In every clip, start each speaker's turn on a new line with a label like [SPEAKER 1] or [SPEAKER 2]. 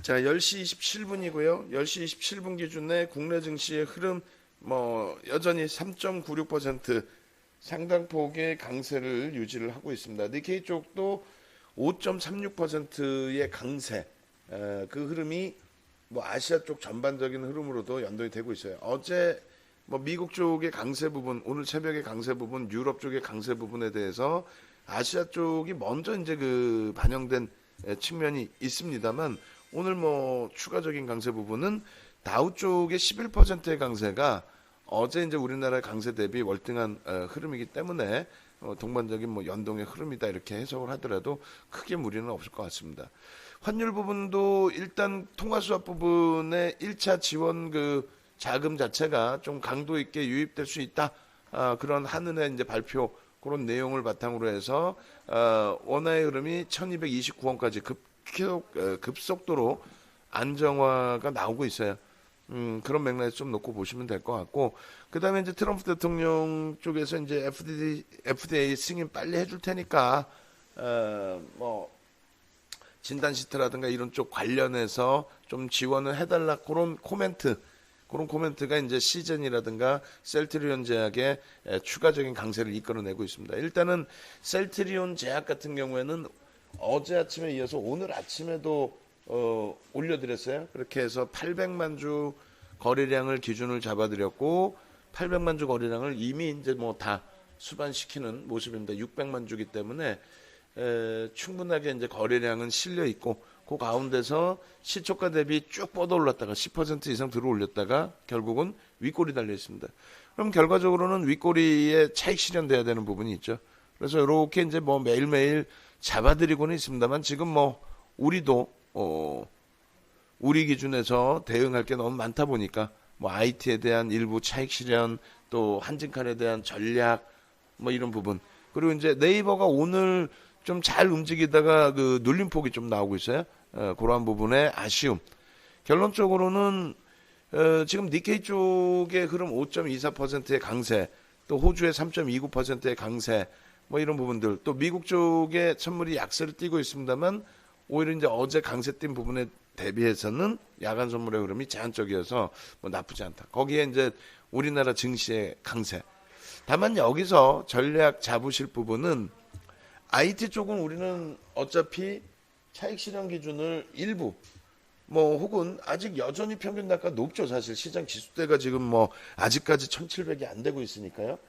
[SPEAKER 1] 자, 10시 27분이고요. 10시 27분 기준에 국내 증시의 흐름 여전히 3.96% 상당폭의 강세를 유지를 하고 있습니다. 니케이 쪽도 5.36%의 강세, 그 흐름이 아시아 쪽 전반적인 흐름으로도 연동이 되고 있어요. 어제 미국 쪽의 강세 부분, 오늘 새벽의 강세 부분, 유럽 쪽의 강세 부분에 대해서 아시아 쪽이 먼저 이제 반영된 측면이 있습니다만, 오늘 추가적인 강세 부분은 다우 쪽의 11%의 강세가 어제 이제 우리나라 강세 대비 월등한 흐름이기 때문에 동반적인 연동의 흐름이다 이렇게 해석을 하더라도 크게 무리는 없을 것 같습니다. 환율 부분도 일단 통화수합 부분의 1차 지원 자금 자체가 좀 강도 있게 유입될 수 있다. 그런 한은의 이제 발표 그런 내용을 바탕으로 해서 원화의 흐름이 1229원까지 급속도로 안정화가 나오고 있어요. 그런 맥락에서 좀 놓고 보시면 될 것 같고, 그 다음에 이제 트럼프 대통령 쪽에서 이제 FDA 승인 빨리 해줄 테니까, 진단 시트라든가 이런 쪽 관련해서 좀 지원을 해달라 그런 코멘트가 이제 시즌이라든가 셀트리온 제약의 추가적인 강세를 이끌어내고 있습니다. 일단은 셀트리온 제약 같은 경우에는 어제 아침에 이어서 오늘 아침에도 올려드렸어요. 그렇게 해서 800만 주 거래량을 기준을 잡아드렸고, 800만 주 거래량을 이미 이제 다 수반시키는 모습입니다. 600만 주기 때문에 충분하게 이제 거래량은 실려 있고, 그 가운데서 시초가 대비 쭉 뻗어 올랐다가 10% 이상 들어 올렸다가 결국은 윗골이 달려 있습니다. 그럼 결과적으로는 윗골이에 차익 실현돼야 되는 부분이 있죠. 그래서 이렇게 이제 매일매일 잡아드리고는 있습니다만, 지금 우리도 우리 기준에서 대응할 게 너무 많다 보니까 IT에 대한 일부 차익 실현, 또 한진칼에 대한 전략 이런 부분, 그리고 이제 네이버가 오늘 좀 잘 움직이다가 눌림폭이 좀 나오고 있어요. 그러한 부분의 아쉬움. 결론적으로는 지금 니케이 쪽의 흐름 5.24%의 강세, 또 호주의 3.29%의 강세, 이런 부분들, 또 미국 쪽의 선물이 약세를 띠고 있습니다만, 오히려 이제 어제 강세 띈 부분에 대비해서는 야간 선물의 흐름이 제한적이어서 나쁘지 않다. 거기에 이제 우리나라 증시의 강세. 다만 여기서 전략 잡으실 부분은 IT 쪽은 우리는 어차피 차익 실현 기준을 일부 혹은 아직 여전히 평균 단가 높죠. 사실 시장 지수대가 지금 아직까지 1700이 안 되고 있으니까요.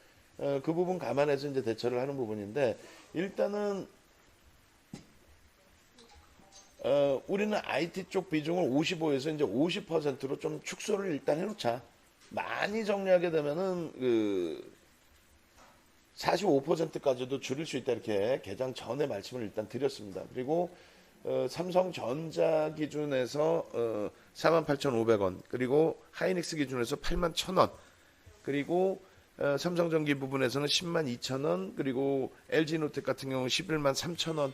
[SPEAKER 1] 그 부분 감안해서 이제 대처를 하는 부분인데, 일단은 우리는 IT 쪽 비중을 55에서 이제 50%로 좀 축소를 일단 해놓자. 많이 정리하게 되면은 45%까지도 줄일 수 있다, 이렇게 개장 전에 말씀을 일단 드렸습니다. 그리고 삼성전자 기준에서 48,500원, 그리고 하이닉스 기준에서 81,000원, 그리고 삼성전기 부분에서는 102,000원, 그리고 LG노텍 같은 경우는 113,000원,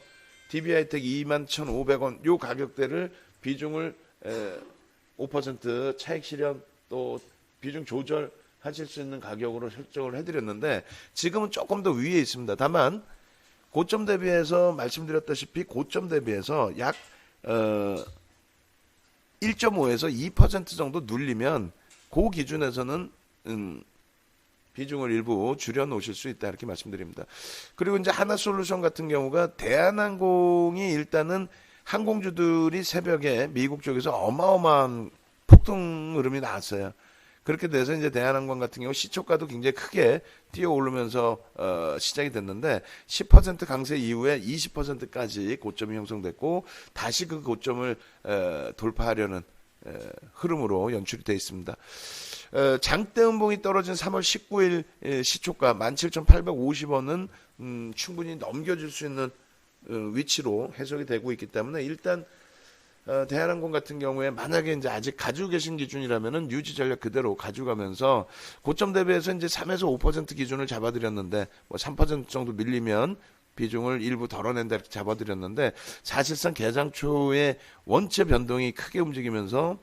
[SPEAKER 1] DB하이텍 21,500원, 요 가격대를 비중을 5% 차익 실현 또 비중 조절 하실 수 있는 가격으로 설정을 해드렸는데, 지금은 조금 더 위에 있습니다. 다만 고점 대비해서 말씀드렸다시피 고점 대비해서 약 1.5에서 2% 정도 눌리면 그 기준에서는 비중을 일부 줄여놓으실 수 있다, 이렇게 말씀드립니다. 그리고 이제 하나솔루션 같은 경우가 대한항공이 일단은 항공주들이 새벽에 미국 쪽에서 어마어마한 폭등 흐름이 나왔어요. 그렇게 돼서 이제 대한항공 같은 경우 시초가도 굉장히 크게 뛰어오르면서 시작이 됐는데, 10% 강세 이후에 20%까지 고점이 형성됐고, 다시 그 고점을 돌파하려는 흐름으로 연출이 되어 있습니다. 장대 음봉이 떨어진 3월 19일 시초가 17,850원은 충분히 넘겨줄 수 있는 위치로 해석이 되고 있기 때문에, 일단 대한항공 같은 경우에 만약에 이제 아직 가지고 계신 기준이라면은 유지 전략 그대로 가져가면서 고점 대비해서 이제 3에서 5% 기준을 잡아드렸는데, 3% 정도 밀리면 비중을 일부 덜어낸다 이렇게 잡아드렸는데, 사실상 개장 초에 원체 변동이 크게 움직이면서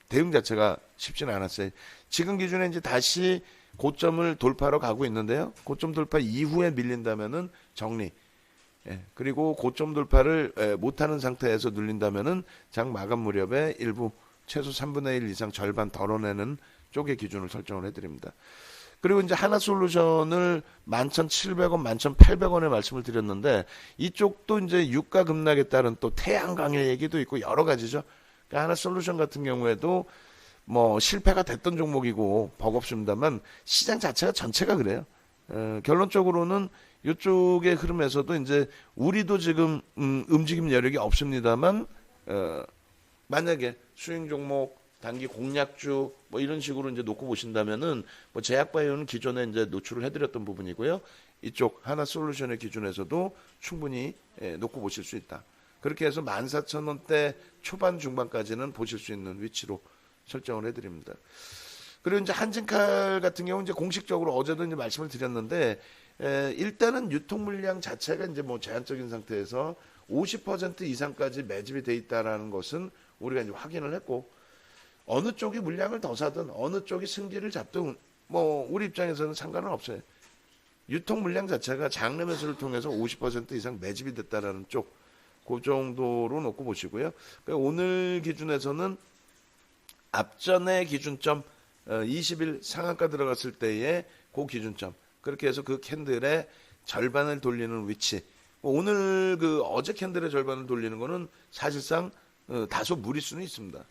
[SPEAKER 1] 대응 자체가 쉽지는 않았어요. 지금 기준에 이제 다시 고점을 돌파로 가고 있는데요. 고점 돌파 이후에 밀린다면은 정리. 그리고 고점 돌파를 못하는 상태에서 눌린다면은 장 마감 무렵에 일부 최소 3분의 1 이상 절반 덜어내는 쪽의 기준을 설정을 해드립니다. 그리고 이제 하나솔루션을 11,700원, 11,800원에 말씀을 드렸는데 이쪽도 이제 유가 급락에 따른 또 태양 강의 얘기도 있고 여러 가지죠. 그러니까 하나솔루션 같은 경우에도 뭐 실패가 됐던 종목이고 버겁습니다만 시장 자체가 전체가 그래요. 결론적으로는 이쪽의 흐름에서도 이제 우리도 지금 움직임 여력이 없습니다만 만약에 수익 종목 단기 공략주 뭐 이런 식으로 이제 놓고 보신다면은 뭐 제약바이오는 기존에 이제 노출을 해드렸던 부분이고요. 이쪽 하나솔루션의 기준에서도 충분히 놓고 보실 수 있다. 그렇게 해서 14,000원대 초반 중반까지는 보실 수 있는 위치로 설정을 해드립니다. 그리고 이제 한진칼 같은 경우 이제 공식적으로 어제도 이제 말씀을 드렸는데 일단은 유통 물량 자체가 이제 뭐 제한적인 상태에서 50% 이상까지 매집이 돼 있다라는 것은 우리가 이제 확인을 했고 어느 쪽이 물량을 더 사든 어느 쪽이 승기를 잡든 뭐 우리 입장에서는 상관은 없어요. 유통 물량 자체가 장내 매수를 통해서 50% 이상 매집이 됐다라는 쪽, 그 정도로 놓고 보시고요. 그러니까 오늘 기준에서는 앞전의 기준점 20일 상한가 들어갔을 때의 그 기준점, 그렇게 해서 그 캔들의 절반을 돌리는 위치. 오늘 그 어제 캔들의 절반을 돌리는 거는 사실상 다소 무리 수는 있습니다.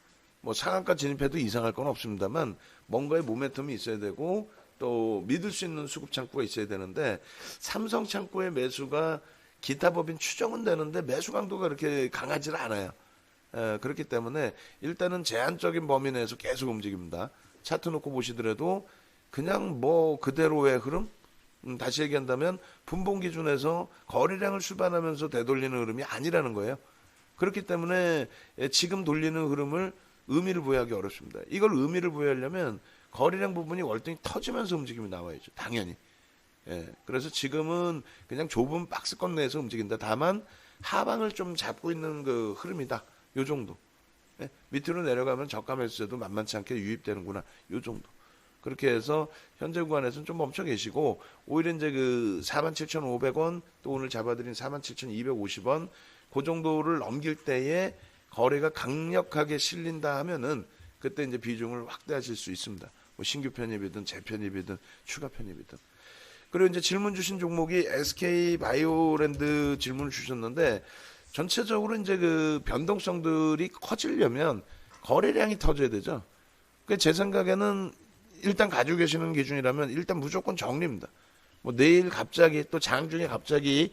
[SPEAKER 1] 뭐 상한가 진입해도 이상할 건 없습니다만 뭔가의 모멘텀이 있어야 되고 또 믿을 수 있는 수급 창구가 있어야 되는데 삼성 창구의 매수가 기타 법인 추정은 되는데 매수 강도가 그렇게 강하지는 않아요. 그렇기 때문에 일단은 제한적인 범위 내에서 계속 움직입니다. 차트 놓고 보시더라도 그냥 뭐 그대로의 흐름? 다시 얘기한다면 분봉 기준에서 거래량을 수반하면서 되돌리는 흐름이 아니라는 거예요. 그렇기 때문에 지금 돌리는 흐름을 의미를 부여하기 어렵습니다. 이걸 의미를 부여하려면 거래량 부분이 월등히 터지면서 움직임이 나와야죠. 당연히. 그래서 지금은 그냥 좁은 박스권 내에서 움직인다. 다만 하방을 좀 잡고 있는 그 흐름이다. 요 정도. 밑으로 내려가면 저가 매수세도 만만치 않게 유입되는구나. 요 정도. 그렇게 해서 현재 구간에서는 좀 멈춰 계시고 오히려 이제 그 47,500원 또 오늘 잡아드린 47,250원 그 정도를 넘길 때에 거래가 강력하게 실린다 하면은 그때 이제 비중을 확대하실 수 있습니다. 뭐 신규 편입이든 재편입이든 추가 편입이든. 그리고 이제 질문 주신 종목이 SK 바이오랜드 질문을 주셨는데 전체적으로 이제 그 변동성들이 커지려면 거래량이 터져야 되죠. 제 생각에는 일단 가지고 계시는 기준이라면 일단 무조건 정리입니다. 뭐 내일 갑자기 또 장중에 갑자기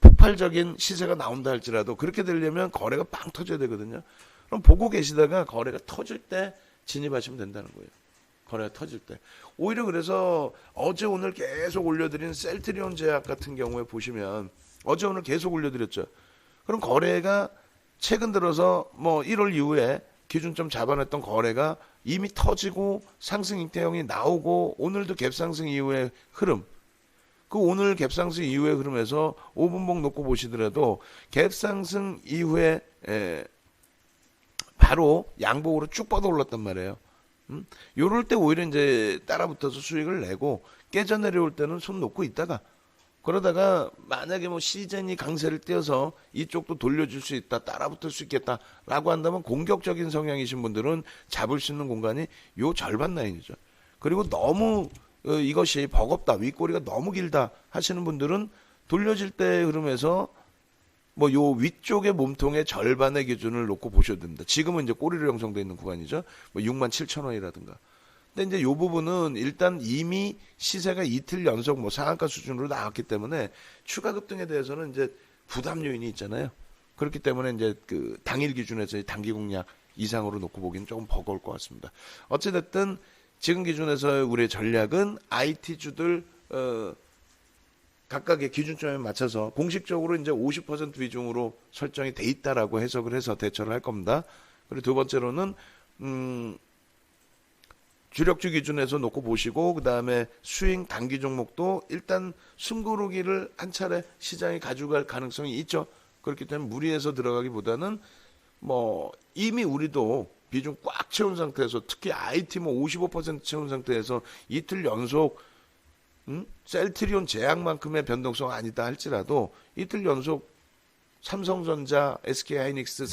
[SPEAKER 1] 폭발적인 시세가 나온다 할지라도 그렇게 되려면 거래가 빵 터져야 되거든요. 그럼 보고 계시다가 거래가 터질 때 진입하시면 된다는 거예요. 거래가 터질 때. 오히려 그래서 어제 오늘 계속 올려드린 셀트리온 제약 같은 경우에 보시면 어제 오늘 계속 올려드렸죠. 그럼 거래가 최근 들어서 뭐 1월 이후에 기준점 잡아냈던 거래가 이미 터지고 상승 잉태형이 나오고 오늘도 갭상승 이후의 흐름. 그 오늘 갭상승 이후의 흐름에서 5분봉 놓고 보시더라도 갭상승 이후에 바로 양봉으로 쭉 뻗어 올랐단 말이에요. 요럴 때 오히려 이제 따라붙어서 수익을 내고 깨져 내려올 때는 손 놓고 있다가 그러다가 만약에 뭐 시즌이 강세를 띄어서 이쪽도 돌려줄 수 있다, 따라붙을 수 있겠다라고 한다면 공격적인 성향이신 분들은 잡을 수 있는 공간이 요 절반 라인이죠. 그리고 너무 이것이 버겁다, 윗꼬리가 너무 길다 하시는 분들은 돌려질 때 흐름에서 뭐 요 위쪽의 몸통의 절반의 기준을 놓고 보셔야 됩니다. 지금은 이제 꼬리로 형성되어 있는 구간이죠. 뭐 67,000원이라든가. 근데 이제 요 부분은 일단 이미 시세가 이틀 연속 뭐 상한가 수준으로 나왔기 때문에 추가 급등에 대해서는 이제 부담 요인이 있잖아요. 그렇기 때문에 이제 그 당일 기준에서 단기 공략 이상으로 놓고 보기는 조금 버거울 것 같습니다. 어찌됐든 지금 기준에서 우리의 전략은 IT주들 각각의 기준점에 맞춰서 공식적으로 이제 50% 비중으로 설정이 돼 있다라고 해석을 해서 대처를 할 겁니다. 그리고 두 번째로는 주력주 기준에서 놓고 보시고 그 다음에 스윙 단기 종목도 일단 숨고르기를 한 차례 시장이 가져갈 가능성이 있죠. 그렇기 때문에 무리해서 들어가기보다는 뭐 이미 우리도 비중 꽉 채운 상태에서 특히 IT 뭐 55% 채운 상태에서 이틀 연속 셀트리온 제약만큼의 변동성 아니다 할지라도 이틀 연속 삼성전자, SK하이닉스,